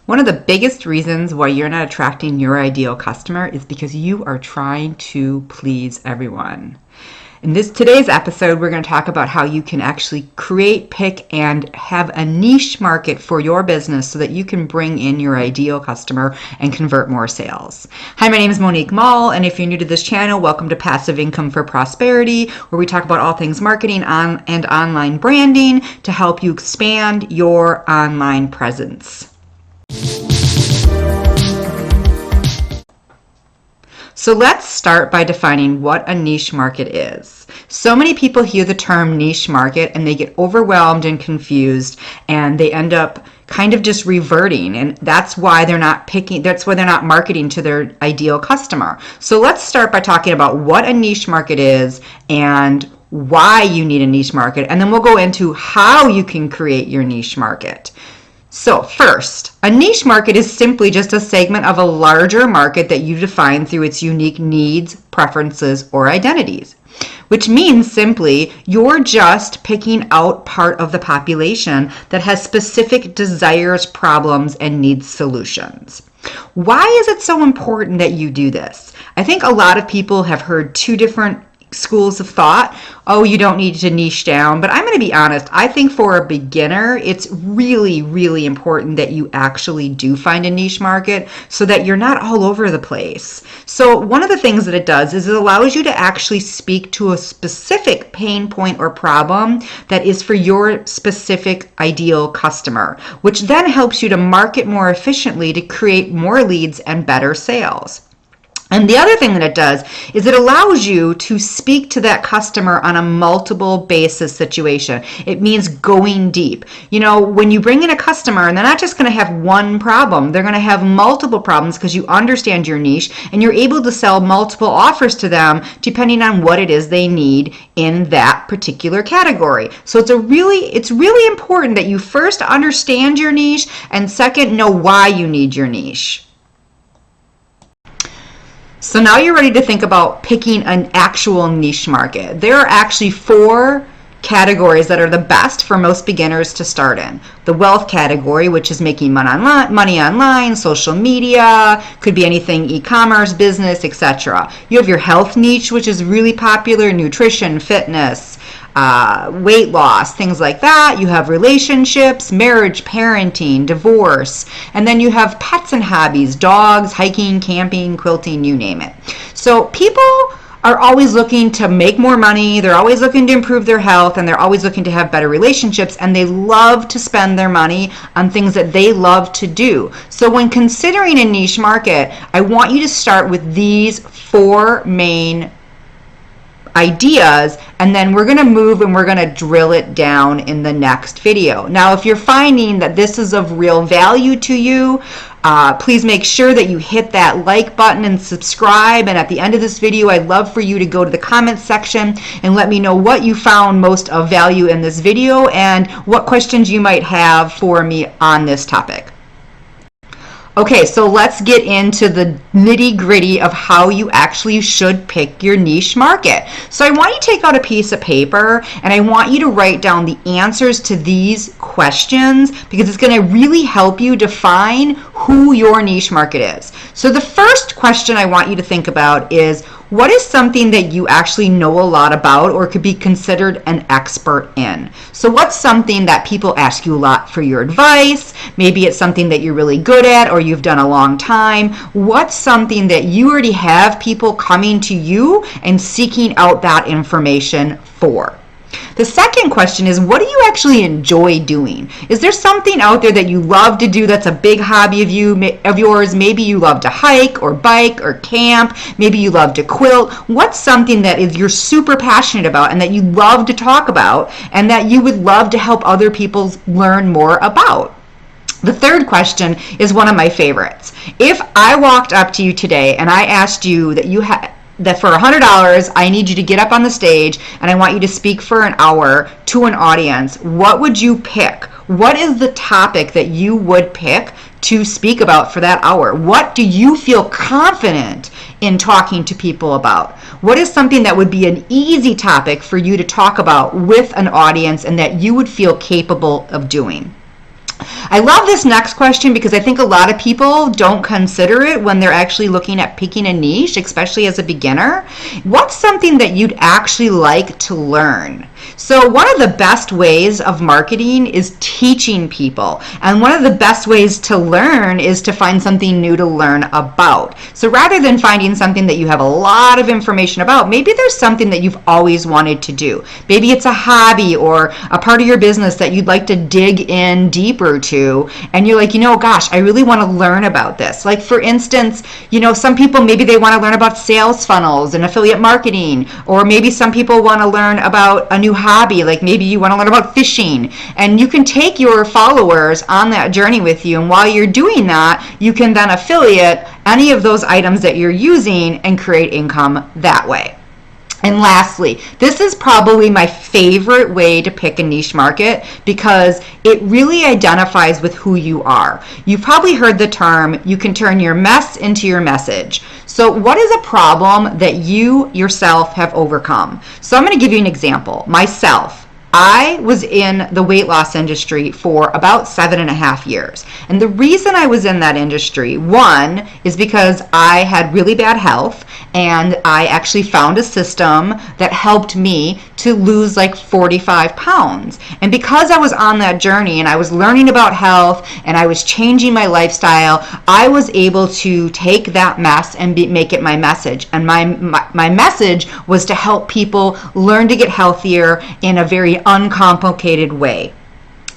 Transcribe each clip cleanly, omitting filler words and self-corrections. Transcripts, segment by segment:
One of the biggest reasons why you're not attracting your ideal customer is because you are trying to please everyone. In today's episode, we're going to talk about how you can actually create, pick, and have a niche market for your business so that you can bring in your ideal customer and convert more sales. Hi, my name is Monique Mall, and if you're new to this channel, welcome to Passive Income for Prosperity, where we talk about all things marketing and online branding to help you expand your online presence. So let's start by defining what a niche market is. So many people hear the term niche market and they get overwhelmed and confused, and they end up kind of just reverting, and that's why they're not marketing to their ideal customer. So let's start by talking about what a niche market is and why you need a niche market, and then we'll go into how you can create your niche market. So first, a niche market is simply just a segment of a larger market that you define through its unique needs, preferences, or identities, which means simply you're just picking out part of the population that has specific desires, problems, and needs solutions. Why is it so important that you do this? I think a lot of people have heard two different schools of thought. Oh, you don't need to niche down. But I'm going to be honest, I think for a beginner, it's really, really important that you actually do find a niche market so that you're not all over the place. So one of the things that it does is it allows you to actually speak to a specific pain point or problem that is for your specific ideal customer, which then helps you to market more efficiently to create more leads and better sales. And the other thing that it does is it allows you to speak to that customer on a multiple basis situation. It means going deep. You know, when you bring in a customer, and they're not just going to have one problem, they're going to have multiple problems because you understand your niche and you're able to sell multiple offers to them depending on what it is they need in that particular category. So it's really important that you first understand your niche and second, know why you need your niche. So now you're ready to think about picking an actual niche market. There are actually 4 categories that are the best for most beginners to start in. The wealth category, which is making money online, social media, could be anything e-commerce, business, etc. You have your health niche, which is really popular, nutrition, fitness, weight loss, things like that. You have relationships, marriage, parenting, divorce, and then you have pets and hobbies, dogs, hiking, camping, quilting, you name it. So people are always looking to make more money, they're always looking to improve their health, and they're always looking to have better relationships, and they love to spend their money on things that they love to do. So when considering a niche market, I want you to start with these 4 main ideas, and then we're going to move and we're going to drill it down in the next video. Now, if you're finding that this is of real value to you, please make sure that you hit that like button and subscribe. And at the end of this video, I'd love for you to go to the comments section and let me know what you found most of value in this video and what questions you might have for me on this topic. Okay, so let's get into the nitty-gritty of how you actually should pick your niche market. So I want you to take out a piece of paper and I want you to write down the answers to these questions because it's going to really help you define who your niche market is. So the first question I want you to think about is, what is something that you actually know a lot about or could be considered an expert in? So what's something that people ask you a lot for your advice? Maybe it's something that you're really good at or you've done a long time. What's something that you already have people coming to you and seeking out that information for? The second question is, what do you actually enjoy doing? Is there something out there that you love to do that's a big hobby of yours? Maybe you love to hike or bike or camp. Maybe you love to quilt. What's something that you're super passionate about and that you love to talk about and that you would love to help other people learn more about? The third question is one of my favorites. If I walked up to you today and I asked you that for $100, I need you to get up on the stage and I want you to speak for an hour to an audience, what would you pick? What is the topic that you would pick to speak about for that hour? What do you feel confident in talking to people about? What is something that would be an easy topic for you to talk about with an audience and that you would feel capable of doing? I love this next question because I think a lot of people don't consider it when they're actually looking at picking a niche, especially as a beginner. What's something that you'd actually like to learn? So one of the best ways of marketing is teaching people. And one of the best ways to learn is to find something new to learn about. So rather than finding something that you have a lot of information about, maybe there's something that you've always wanted to do. Maybe it's a hobby or a part of your business that you'd like to dig in deeper to. And you're like, gosh, I really want to learn about this. Like for instance, some people, maybe they want to learn about sales funnels and affiliate marketing, or maybe some people want to learn about a new hobby, like maybe you want to learn about fishing, and you can take your followers on that journey with you, and while you're doing that, you can then affiliate any of those items that you're using and create income that way. And lastly, this is probably my favorite way to pick a niche market because it really identifies with who you are. You've probably heard the term, you can turn your mess into your message. So what is a problem that you yourself have overcome? So I'm going to give you an example. Myself. I was in the weight loss industry for about 7.5 years. And the reason I was in that industry, one, is because I had really bad health, and I actually found a system that helped me to lose like 45 pounds. And because I was on that journey and I was learning about health and I was changing my lifestyle, I was able to take that mess and make it my message. And my message was to help people learn to get healthier in a very uncomplicated way.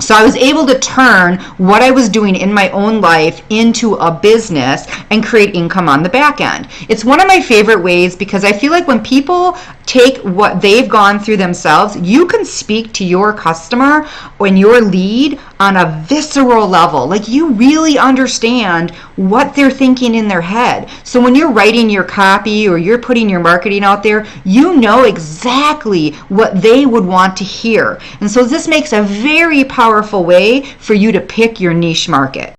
So I was able to turn what I was doing in my own life into a business and create income on the back end. It's one of my favorite ways because I feel like when people take what they've gone through themselves, you can speak to your customer and your lead on a visceral level. Like you really understand what they're thinking in their head. So when you're writing your copy or you're putting your marketing out there, you know exactly what they would want to hear. And so this makes a very powerful way for you to pick your niche market.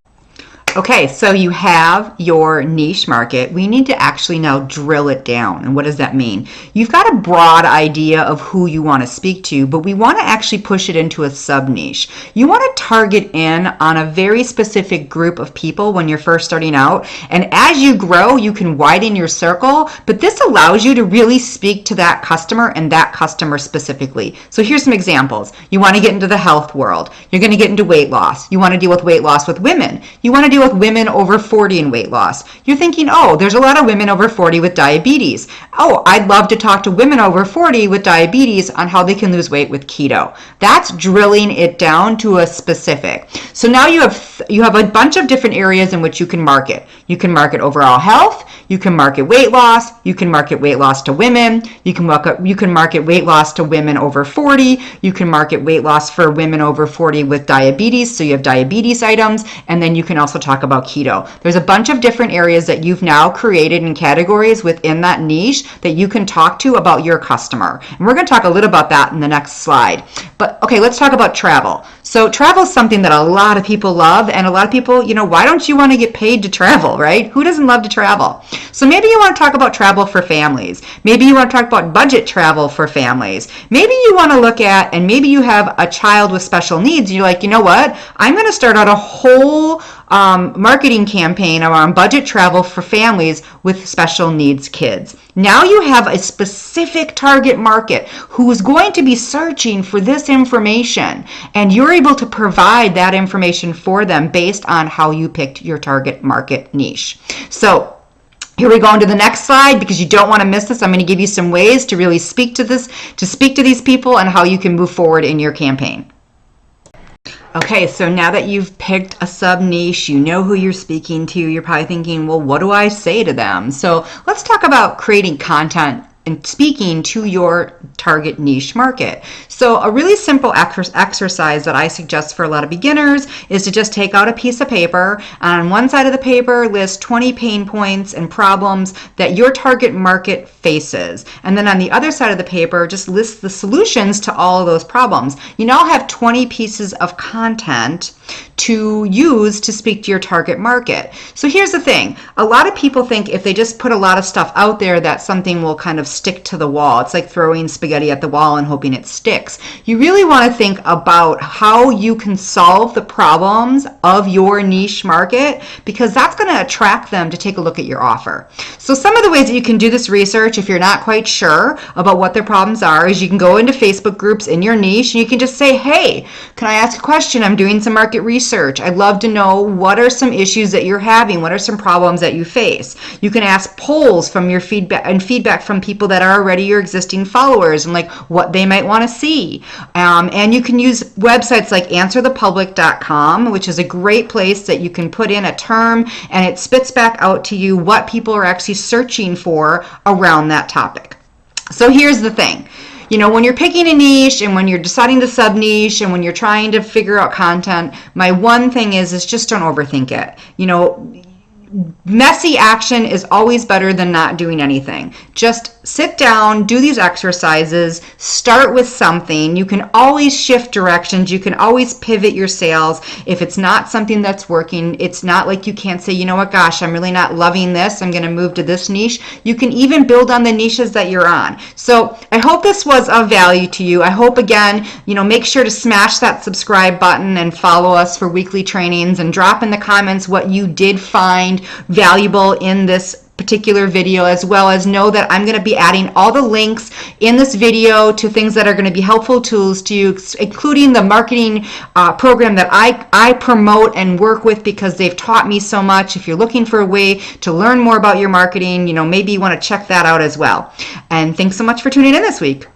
Okay, so you have your niche market. We need to actually now drill it down. And what does that mean? You've got a broad idea of who you want to speak to, but we want to actually push it into a sub-niche. You want to target in on a very specific group of people when you're first starting out. And as you grow, you can widen your circle, but this allows you to really speak to that customer and that customer specifically. So here's some examples. You want to get into the health world. You're going to get into weight loss. You want to deal with weight loss with women. You want to deal with women over 40 in weight loss. You're thinking, oh, there's a lot of women over 40 with diabetes. Oh, I'd love to talk to women over 40 with diabetes on how they can lose weight with keto. That's drilling it down to a specific. So now you have a bunch of different areas in which you can market. You can market overall health. You can market weight loss. You can market weight loss to women. You can market weight loss to women over 40. You can market weight loss for women over 40 with diabetes. So you have diabetes items, and then you can also talk about keto. There's a bunch of different areas that you've now created in categories within that niche that you can talk to about your customer. And we're going to talk a little about that in the next slide. But okay, let's talk about travel. So travel is something that a lot of people love, and a lot of people, why don't you want to get paid to travel, right? Who doesn't love to travel? So maybe you want to talk about travel for families. Maybe you want to talk about budget travel for families. Maybe you want to look at, and maybe you have a child with special needs. You're like, you know what? I'm going to start out a whole marketing campaign around budget travel for families with special needs kids. Now you have a specific target market who is going to be searching for this information, and you're able to provide that information for them based on how you picked your target market niche. So here we go into the next slide because you don't want to miss this. I'm going to give you some ways to really speak to these people and how you can move forward in your campaign. Okay, so now that you've picked a sub-niche, you know who you're speaking to, you're probably thinking, well, what do I say to them? So let's talk about creating content and speaking to your target niche market. So a really simple exercise that I suggest for a lot of beginners is to just take out a piece of paper, and on one side of the paper list 20 pain points and problems that your target market faces. And then on the other side of the paper, just list the solutions to all of those problems. You now have 20 pieces of content to use to speak to your target market. So here's the thing. A lot of people think if they just put a lot of stuff out there that something will kind of stick to the wall. It's like throwing spaghetti at the wall and hoping it sticks. You really want to think about how you can solve the problems of your niche market, because that's going to attract them to take a look at your offer. So some of the ways that you can do this research if you're not quite sure about what their problems are is you can go into Facebook groups in your niche and you can just say, hey, can I ask a question? I'm doing some market research. I'd love to know what are some issues that you're having? What are some problems that you face? You can ask polls from your feedback from people that are already your existing followers and like what they might want to see. And you can use websites like answerthepublic.com, which is a great place that you can put in a term and it spits back out to you what people are actually searching for around that topic. So here's the thing. You know, when you're picking a niche and when you're deciding to sub-niche and when you're trying to figure out content, my one thing is just don't overthink it. You know, messy action is always better than not doing anything. Just sit down, do these exercises, start with something. You can always shift directions. You can always pivot your sales. If it's not something that's working, it's not like you can't say, you know what, gosh, I'm really not loving this. I'm going to move to this niche. You can even build on the niches that you're on. So I hope this was of value to you. I hope, again, make sure to smash that subscribe button and follow us for weekly trainings, and drop in the comments what you did find valuable in this particular video, as well as know that I'm going to be adding all the links in this video to things that are going to be helpful tools to you, including the marketing program that I promote and work with because they've taught me so much. If you're looking for a way to learn more about your marketing, maybe you want to check that out as well. And thanks so much for tuning in this week.